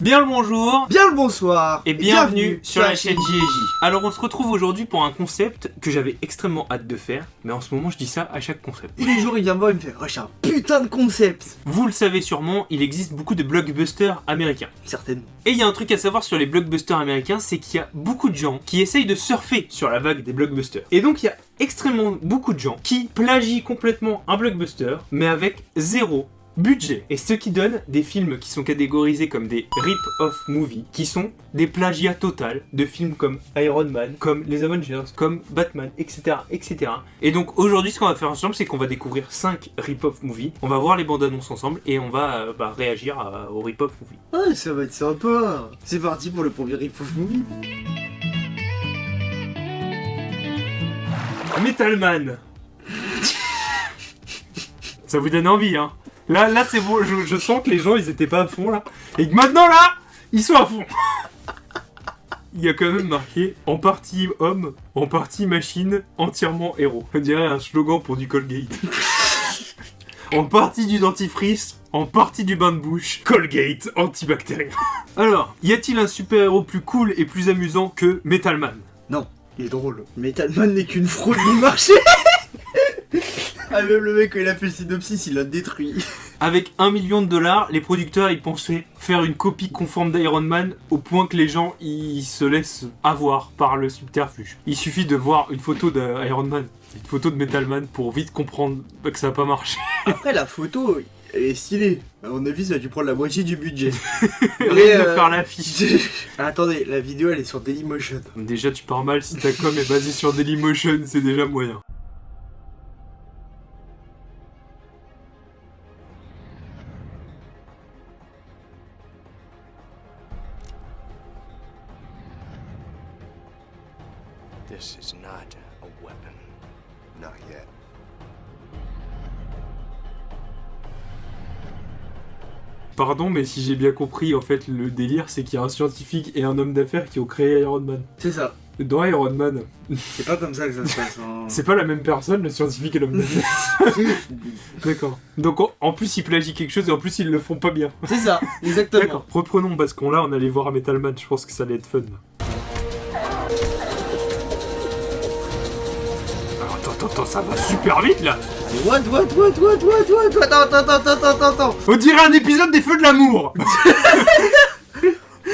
Bien le bonjour, bien le bonsoir et bienvenue sur la chaîne JJ. Alors on se retrouve aujourd'hui pour un concept que j'avais extrêmement hâte de faire, mais en ce moment je dis ça à chaque concept. Tous les jours il vient me voir et me fait « Oh j'ai un putain de concept !» Vous le savez sûrement, il existe beaucoup de blockbusters américains. Certainement. Et il y a un truc à savoir sur les blockbusters américains, c'est qu'il y a beaucoup de gens qui essayent de surfer sur la vague des blockbusters. Et donc il y a extrêmement beaucoup de gens qui plagient complètement un blockbuster, mais avec zéro budget. Et ce qui donne des films qui sont catégorisés comme des rip-off movies, qui sont des plagiats total de films comme Iron Man, comme les Avengers, comme Batman, etc. etc. Et donc aujourd'hui ce qu'on va faire ensemble, c'est qu'on va découvrir 5 rip-off movies, on va voir les bandes annonces ensemble et on va réagir aux rip-off movies. Ah ça va être sympa. C'est parti pour le premier rip-off movie. Metal Man. Ça vous donne envie, hein? Là c'est bon, je sens que les gens ils étaient pas à fond là, et que maintenant là, ils sont à fond. Il y a quand même marqué en partie homme, en partie machine, entièrement héros. On dirait un slogan pour du Colgate. En partie du dentifrice, en partie du bain de bouche, Colgate antibactérien. Alors, y a-t-il un super-héros plus cool et plus amusant que Metal Man? Non, il est drôle. Metal Man n'est qu'une fraude du marché. Ah même le mec quand il a fait le synopsis il l'a détruit. Avec 1 million de dollars, les producteurs ils pensaient faire une copie conforme d'Iron Man au point que les gens ils se laissent avoir par le subterfuge. Il suffit de voir une photo d'Iron Man, une photo de Metal Man pour vite comprendre que ça n'a pas marché. Après la photo elle est stylée. À mon avis ça a dû prendre la moitié du budget. Rien de faire l'affiche. Attendez, la vidéo elle est sur Dailymotion. Déjà tu pars mal si ta com est basée sur Dailymotion, c'est déjà moyen. This is not a weapon. Not yet. Pardon, mais si j'ai bien compris, en fait, le délire, c'est qu'il y a un scientifique et un homme d'affaires qui ont créé Iron Man. C'est ça. Dans Iron Man, C'est pas comme ça que ça se passe. Hein. c'est pas la même personne, le scientifique et l'homme d'affaires. D'accord. Donc en plus, ils plagient quelque chose et en plus, ils le font pas bien. C'est ça, exactement. D'accord. Reprenons, parce qu'on là, on allait voir Metal Man, je pense que ça allait être fun. Attends, ça va super vite là. What Attends. On dirait un épisode des Feux de l'amour.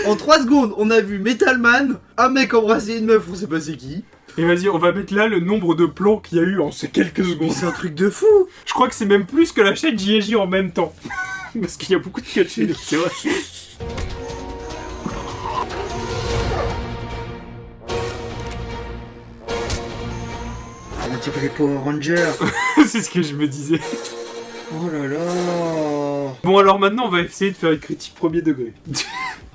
En 3 secondes, on a vu Metal Man, un mec embrasser une meuf, on sait pas c'est qui. Et vas-y, on va mettre là le nombre de plans qu'il y a eu en ces quelques secondes. C'est un truc de fou. Je crois que c'est même plus que la chaîne JJ en même temps. Parce qu'il y a beaucoup de catchés, c'est vrai. On dirait les Power Rangers. C'est ce que je me disais. Oh là là. Bon, alors maintenant, on va essayer de faire une critique premier degré.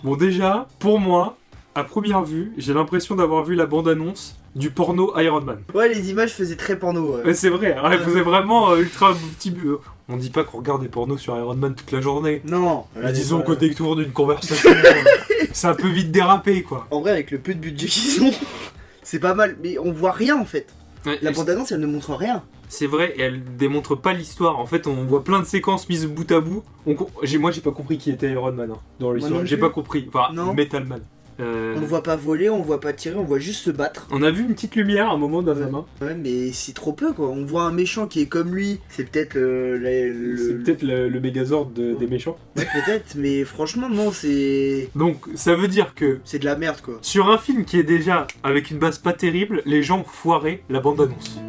Bon, déjà, pour moi, à première vue, j'ai l'impression d'avoir vu la bande-annonce du porno Iron Man. Ouais, les images faisaient très porno. Ouais, c'est vrai, elle faisait vraiment ultra petit... On dit pas qu'on regarde des pornos sur Iron Man toute la journée. Non. Mais disons qu'au détour d'une conversation, ça peut vite déraper, quoi. En vrai, avec le peu de budget qu'ils ont, c'est pas mal. Mais on voit rien, en fait. Ouais, La bande-annonce, elle ne montre rien. c'est vrai, et elle démontre pas l'histoire. En fait, on voit plein de séquences mises bout à bout. Moi, j'ai pas compris qui était Iron Man dans l'histoire. non J'ai plus. pas compris. Enfin, Non. Metal Man. On le voit pas voler, on le voit pas tirer, on voit juste se battre. On a vu une petite lumière à un moment dans sa main. Ouais, mais c'est trop peu, quoi. On voit un méchant qui est comme lui. C'est peut-être C'est peut-être le Megazord des méchants. Ouais, peut-être, mais franchement, non, c'est... Donc, ça veut dire que C'est de la merde, quoi. sur un film qui est déjà avec une base pas terrible, les gens ont foiré la bande-annonce.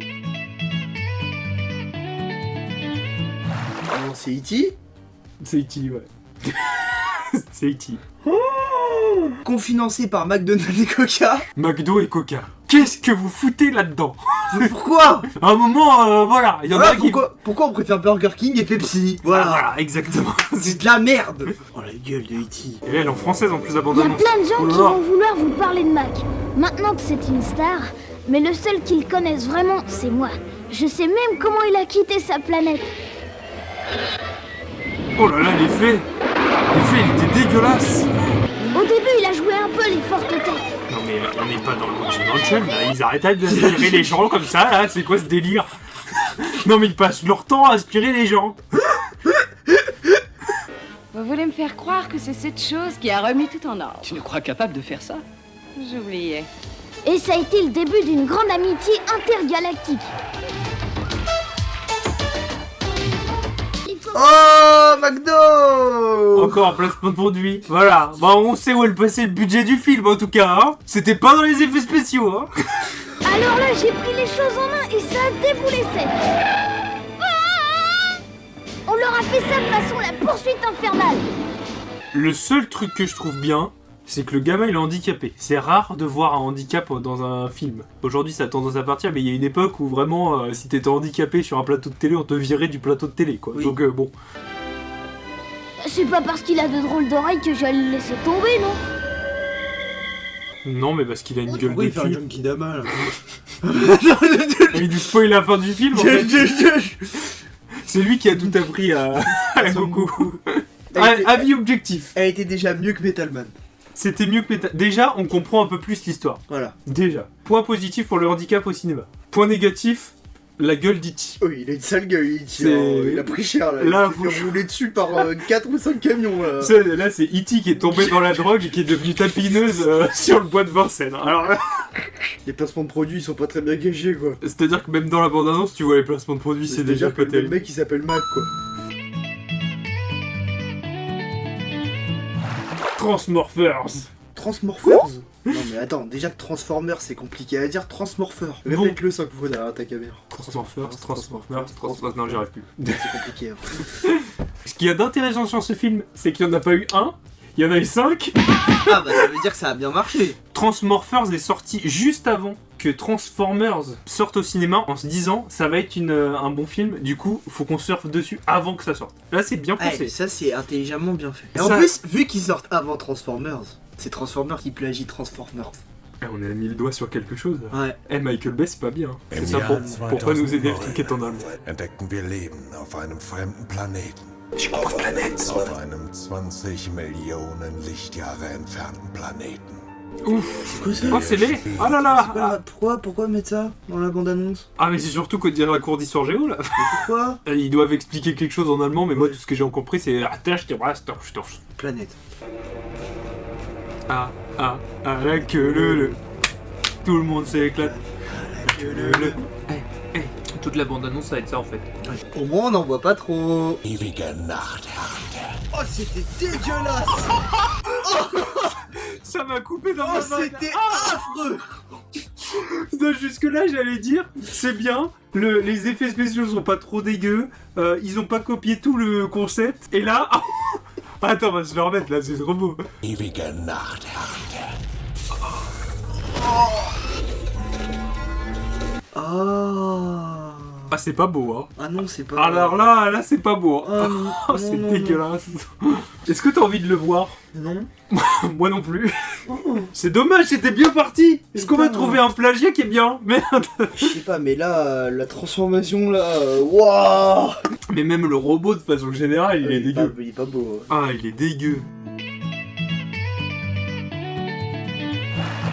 Alors, c'est E.T. C'est E.T., ouais. C'est E.T. Confinancé par McDonald's et Coca. McDo et Coca. Qu'est-ce que vous foutez là-dedans? Mais pourquoi? À un moment, voilà, il y en Voilà, a qui... pourquoi on préfère Burger King et Pepsi? Voilà. Voilà, exactement. C'est de la merde. Oh la gueule de E.T. Et elle est en française en plus, la Il y a bande-annonce. plein de gens Oh là qui là. vont vouloir vous parler de Mac. Maintenant que c'est une star, mais le seul qu'ils connaissent vraiment, c'est moi. Je sais même comment il a quitté sa planète. Oh là là, l'effet, il était dégueulasse. Au début, il a joué un peu les fortes têtes. Non mais on n'est pas dans le Monkey Mansion, là. Ils arrêtent d'aspirer les gens comme ça, là. C'est quoi ce délire? Non mais ils passent leur temps à aspirer les gens. Vous voulez me faire croire que c'est cette chose qui a remis tout en ordre. Tu nous crois capable de faire ça? J'oubliais. Et ça a été le début d'une grande amitié intergalactique. Oh, McDo! Encore un placement de produit. Voilà. Bah, on sait où est passé le budget du film, en tout cas. Hein. C'était pas dans les effets spéciaux. Hein. Alors là, j'ai pris les choses en main et ça a déboulé sec. On leur a fait ça de façon la poursuite infernale. Le seul truc que je trouve bien, c'est que le gamin il est handicapé. C'est rare de voir un handicap dans un film. Aujourd'hui ça a tendance à partir, mais il y a une époque où vraiment si t'étais handicapé sur un plateau de télé, on te virait du plateau de télé quoi. Oui. Donc bon. C'est pas parce qu'il a de drôles d'oreilles que j'allais le laisser tomber, non? Non mais parce qu'il a une gueule Pourquoi de il fait un cul. junkie d'ama là? Il nous spoil la fin du film en fait. C'est lui qui a tout appris à Goku. Avis objectif. Elle était déjà mieux que Metal Man. C'était mieux que Déjà on comprend un peu plus l'histoire. Voilà. Déjà. Point positif pour le handicap au cinéma. Point négatif, la gueule d'E.T. Oh, il a une sale gueule, il a pris cher là. Là, il s'est fait rouler dessus par 4 ou 5 camions là. Là, c'est E.T. qui est tombé dans la drogue et qui est devenue tapineuse sur le bois de Vincennes. Alors là, Les placements de produits ils sont pas très bien cachés quoi. c'est-à-dire que même dans la bande-annonce, tu vois les placements de produits, c'est déjà que pas le même terrible. mec il s'appelle Mac quoi. Transmorphers. Transmorphers? Non mais attends, déjà que Transformers c'est compliqué à dire, Transmorphers. Bon. Répète-le 5 fois derrière ta caméra. Transmorphers. Non, j'y arrive plus. C'est compliqué. Hein. Ce qu'il y a d'intéressant sur ce film, c'est qu'il n'y en a pas eu un, il y en a eu 5. Ah bah ça veut dire que ça a bien marché. Transmorphers est sorti juste avant que Transformers sorte au cinéma en se disant ça va être un bon film, du coup faut qu'on surfe dessus avant que ça sorte. Là c'est bien pensé. Ouais, ça c'est intelligemment bien fait. Et Ça- en plus, vu qu'ils sortent avant Transformers, c'est Transformers qui plagie Transformers. Eh, on a mis le doigt sur quelque chose. Ouais. Eh Michael Bay c'est pas bien. C'est Im ça Jahr pour pas nous aider le 2009 truc est en allemand. entdeckten wir Leben auf einem fremden Planeten. Auf einem 20 Millionen Lichtjahre entfernten Planeten. Ouf. C'est quoi ça? Oh c'est laid. Oh là là. Pourquoi mettre ça dans la bande-annonce? Ah mais c'est surtout que dire la cour d'histoire géo là. Pourquoi? Ils doivent expliquer quelque chose en allemand mais moi tout ce que j'ai compris c'est attache tes bras storch. Planète. Ah la queue le. Tout le monde s'éclate. Le. Toute la bande annonce ça va être ça en fait. Au moins on n'en voit pas trop. Ewige Nacht, Herr. Oh c'était dégueulasse. Ça m'a coupé dans Oh ma vanne. c'était affreux. Non, jusque là j'allais dire c'est bien, les effets spéciaux sont pas trop dégueux, ils ont pas copié tout le concept, et là... Attends, on va se le remettre là, c'est trop beau. Ewige Nacht, Herr. Ah. Ah c'est pas beau hein. Ah non c'est pas... Alors là c'est pas beau hein. Ah non, Oh, non, c'est non, dégueulasse. Est-ce que t'as envie de le voir? Non. Moi non plus. Oh. C'est dommage, c'était bien parti. Est-ce qu'on va Putain. trouver un plagiat qui est bien? Merde. Je sais pas mais là, la transformation là... Waouh. Mais même le robot de façon générale, il est dégueu. Il est pas beau. Ah, il est dégueu.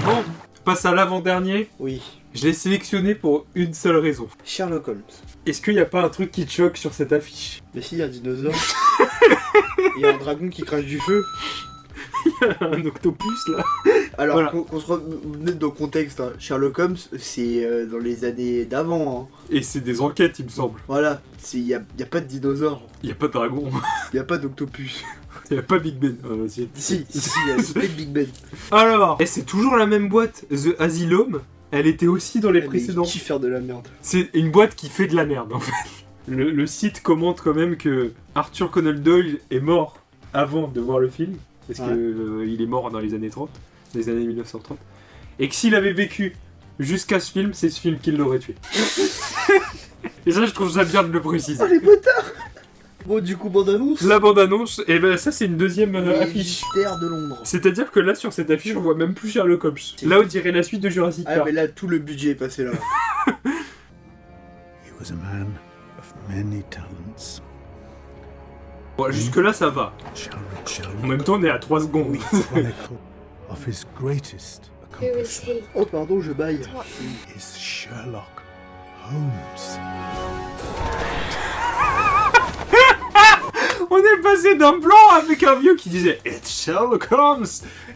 Bon, passe à l'avant-dernier. Oui. Je l'ai sélectionné pour une seule raison. Sherlock Holmes. Est-ce qu'il n'y a pas un truc qui te choque sur cette affiche? Mais si, il y a un dinosaure. Il y a un dragon qui crache du feu. Un octopus là. Alors, Voilà. qu'on se remette dans le contexte, hein. Sherlock Holmes, c'est dans les années d'avant. Hein. Et c'est des enquêtes, il me semble. Voilà, il y a pas de dinosaure, Il n'y a pas de dragon. il y a pas d'octopus. Il n'y a pas Big Ben. Si. Si, il y a le Big Ben. Alors, et c'est toujours la même boîte, The Asylum. Elle était aussi dans les précédents. Qui faire de la merde. C'est une boîte qui fait de la merde en fait. Le site commente quand même que Arthur Conan Doyle est mort avant de voir le film. Parce qu'il est mort dans les années 30, les années 1930. Et que s'il avait vécu jusqu'à ce film, c'est ce film qui l'aurait tué. Et ça, je trouve ça bien de le préciser. Oh les bâtards. Bon, du coup, bande-annonce. La bande-annonce, et ben ça, c'est une deuxième Les affiche. mystères de Londres. C'est-à-dire que là, sur cette affiche, on voit même plus Sherlock Holmes. Là, on dirait la suite de Jurassic Ah, Park. mais là, tout le budget est passé là. He was a man of many talents. Bon, jusque-là, ça va. En même temps, on est à 3 secondes. Chronicle of his greatest accomplishment. Oh, pardon, je baille. He is Sherlock Holmes. On est passé d'un plan avec un vieux qui disait It's Sherlock Holmes.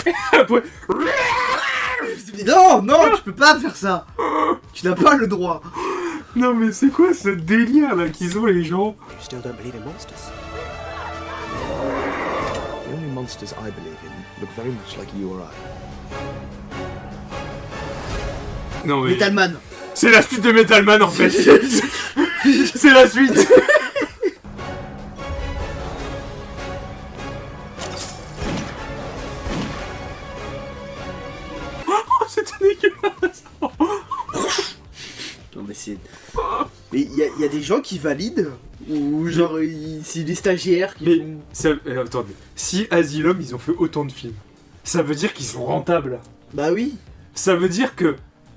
Et après. Non, tu peux pas faire ça. Tu n'as pas le droit. Non mais c'est quoi ce délire là qu'ils ont les gens? You still don't believe in monsters? The only monsters I believe in look very much like you or I. Non mais. Metalman. C'est la suite de Metal Man en fait. C'est la suite. Oh, c'était dégueulasse. Non mais c'est... Mais il y a des gens qui valident. Ou genre, c'est des stagiaires qui Mais font... ça, attendez, si Asylum ils ont fait autant de films, ça veut dire qu'ils sont rentables. Bah oui. Ça veut dire que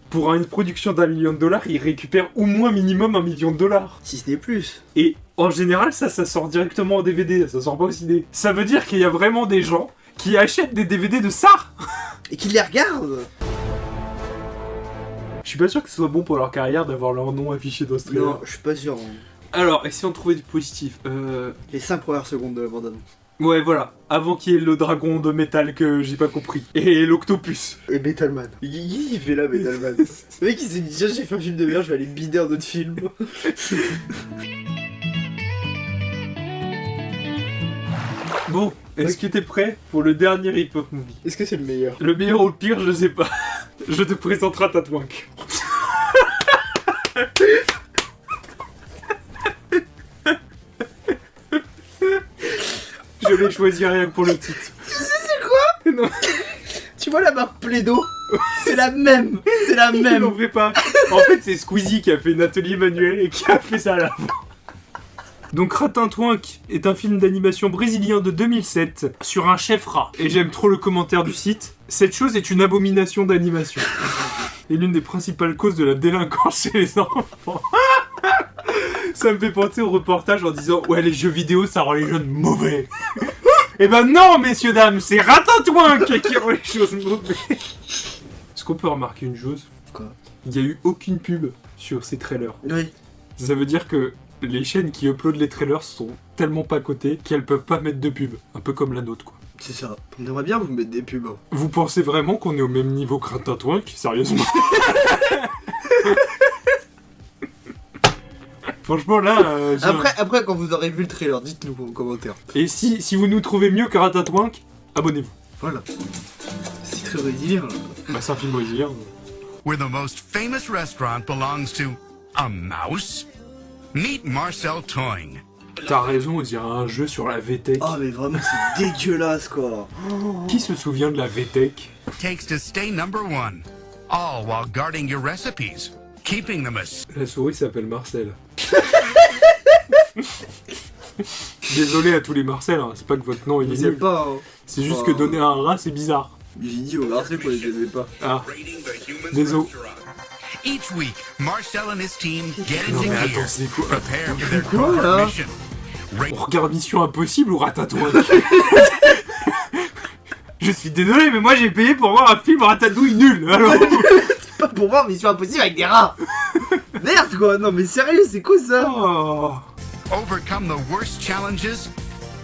pour une production d'1 million de dollars, ils récupèrent au moins minimum $1 million. Si ce n'est plus. Et en général, ça sort directement en DVD, ça sort pas au CD. Ça veut dire qu'il y a vraiment des gens qui achètent des DVD de ça. Et qui les regardent. Je suis pas sûr que ce soit bon pour leur carrière d'avoir leur nom affiché dans ce trailer. Non, je suis pas sûr. Alors, essayons de trouver du positif. Les 5 premières secondes de la bande-annonce. Ouais, voilà. Avant qu'il y ait le dragon de métal que j'ai pas compris. Et l'octopus. Et Metalman. Il fait là, Metalman. Le mec, il s'est dit, tiens, j'ai fait un film de merde, je vais aller bider un autre film. Bon, est-ce que t'es prêt pour le dernier hip-hop movie? Est-ce que c'est le meilleur? Le meilleur ou le pire, je sais pas. Je te présenterai Ratatouille. Je l'ai choisi rien que pour le titre. Tu sais c'est quoi? Non. Tu vois la marque Plaido? C'est la même. C'est la Ils même. n'en fait pas. En fait, c'est Squeezie qui a fait un atelier manuel et qui a fait ça à la fin. Donc Ratatouille est un film d'animation brésilien de 2007 sur un chef rat. Et j'aime trop le commentaire du site. Cette chose est une abomination d'animation. Et l'une des principales causes de la délinquance chez les enfants. Ça me fait penser au reportage en disant ouais, les jeux vidéo ça rend les jeunes mauvais. Eh ben non, messieurs dames, c'est Ratatouille qui rend les choses mauvais. Est-ce qu'on peut remarquer une chose? Quoi? Il n'y a eu aucune pub sur ces trailers. Oui. Ça veut dire que les chaînes qui uploadent les trailers sont tellement pas cotées qu'elles peuvent pas mettre de pub. Un peu comme la nôtre, quoi. C'est ça. On aimerait bien vous mettre des pubs. Hein. Vous pensez vraiment qu'on est au même niveau que Ratatouille? Sérieusement? Franchement, là... Après, quand vous aurez vu le trailer, dites-nous en commentaire. Et si vous nous trouvez mieux que Ratatouille, abonnez-vous. Voilà. C'est très brésilien. Là. Bah, c'est un film brésilien. Where the most famous restaurant belongs to a mouse? Meet Marcel Toing. T'as raison, on dirait un jeu sur la VTech. Oh mais vraiment c'est dégueulasse quoi. Qui se souvient de la VTech? Takes to stay number one, all while guarding your recipes, keeping them as... La souris s'appelle Marcel. Désolé à tous les Marcel, hein. C'est pas que votre nom est Je sais nul. pas. Hein. C'est juste que donner un rat, c'est bizarre. J'ai dit au Marseille qu'on les aimait pas. Ah, désolé. Each week, Marcel and his team get Non into mais gear, attends, c'est quoi? prepare for their Quoi, current là? mission. On regarde Mission Impossible ou Ratatouille? Je suis désolé, mais moi j'ai payé pour voir un film Ratatouille nul, alors... C'est pas pour voir Mission Impossible avec des rats. Merde quoi. Non mais sérieux, c'est quoi ça? Oh. Overcome the worst challenges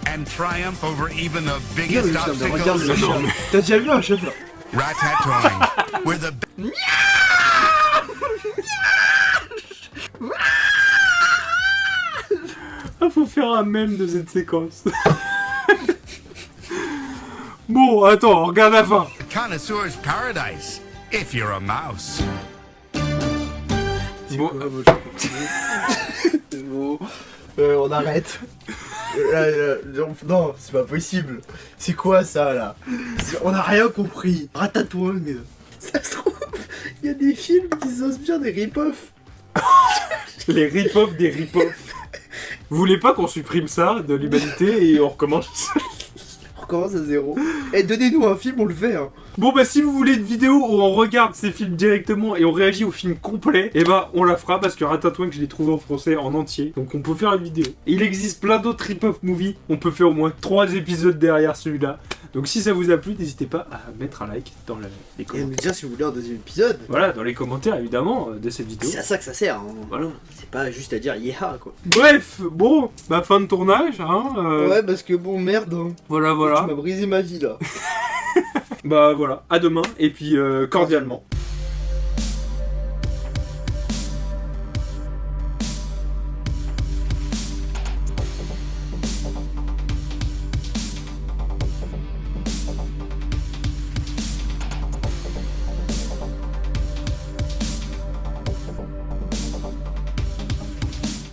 and triumph over even the Regarde biggest le chat, regarde le obstacles. chat. T'as déjà vu un chat là? Ratatouille, where the Ah, faut faire un mème de cette séquence. Bon, attends, on regarde la fin. connoisseur's paradise, if you're a mouse. Bon, C'est bon. On arrête. Non, c'est pas possible. C'est quoi ça là? On a rien compris. Ratatouille. Ça se trouve, il y a des films qui s'inspirent des rip-off. les rip-off des rip-off. Vous voulez pas qu'on supprime ça de l'humanité et on recommence? recommence à zéro. Et donnez-nous un film, on le fait. Hein. Bon bah si vous voulez une vidéo où on regarde ces films directement et on réagit au film complet, et bah on la fera parce que Ratatouille je l'ai trouvé en français en entier, donc on peut faire une vidéo. Et il existe plein d'autres rip-off movies, on peut faire au moins 3 épisodes derrière celui-là. Donc si ça vous a plu, n'hésitez pas à mettre un like dans les Et à commentaires. nous dire si vous voulez un deuxième épisode. Voilà, dans les commentaires évidemment de cette vidéo. C'est à ça que ça sert. Hein. Voilà. C'est pas juste à dire yeah quoi. Bref, bon, bah fin de tournage, hein. Ouais, parce que bon, merde. Hein. Voilà, Tu voilà. m'as brisé ma vie là. Bah voilà, à demain, et puis cordialement.